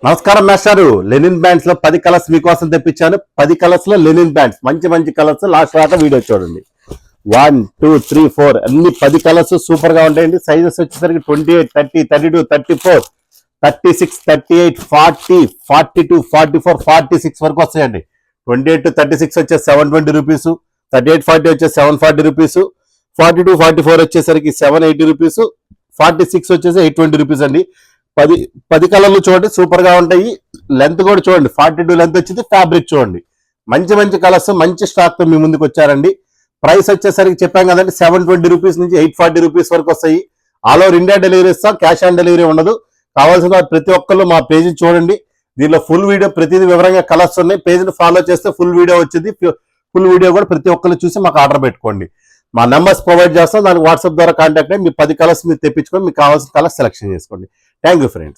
నమస్కారం మాస్టారు. Lenin bands లో 10 కలర్స్ మీకోసం తెప్పించాను. 10 కలర్స్ లో లెనిన్ బ్యాండ్స్, మంచి మంచి కలర్స్. లాస్ట్ దాకా వీడియో చూడండి. 1 2 3 4 అన్ని 10 కలర్స్ సూపర్ గా ఉంటాయండి. సైజెస్ వచ్చేసరికి 28, 30, 32, 34, 36, 38, 40, 42, 44, 46 వరకు వస్తాయండి. 28 to 36 వచ్చేసి 720 రూపీస్, 38, 40 వచ్చేసి 740 రూపీస్, 42, 44 వచ్చేసరికి 780 రూపీస్, 46 వచ్చేసి 820 రూపీస్ అండి. 10 కలర్లు చూడండి, సూపర్ గా ఉంటాయి. లెంత్ కూడా చూడండి, 42 లెంత్ వచ్చింది. ఫ్యాబ్రిక్ చూడండి, మంచి మంచి కలర్స్, మంచి స్టాక్ తో మీ ముందుకు వచ్చారండి. ప్రైస్ వచ్చేసరికి చెప్పాం కదండి, 720 రూపీస్ నుంచి 840 రూపీస్ వరకు వస్తాయి. ఆల్ ఓవర్ ఇండియా డెలివరీ ఇస్తాం, క్యాష్ ఆన్ డెలివరీ ఉండదు. కావాల్సిన ప్రతి ఒక్కళ్ళు మా పేజ్ చూడండి. దీనిలో ఫుల్ వీడియో, ప్రతిదీ వివరంగా కలర్స్ ఉన్నాయి. పేజ్ని ఫాలో చేస్తే ఫుల్ వీడియో వచ్చింది. ఫుల్ వీడియో కూడా ప్రతి ఒక్కళ్ళు చూసి మాకు ఆర్డర్ పెట్టుకోండి. మా నెంబర్స్ ప్రొవైడ్ చేస్తాం, దానికి వాట్సాప్ ద్వారా కాంటాక్ట్ అయ్యి మీ 10 కలర్స్ మీరు తెప్పించుకొని మీకు కావాల్సిన కలర్స్ సెలెక్షన్ చేసుకోండి. Thank you friends.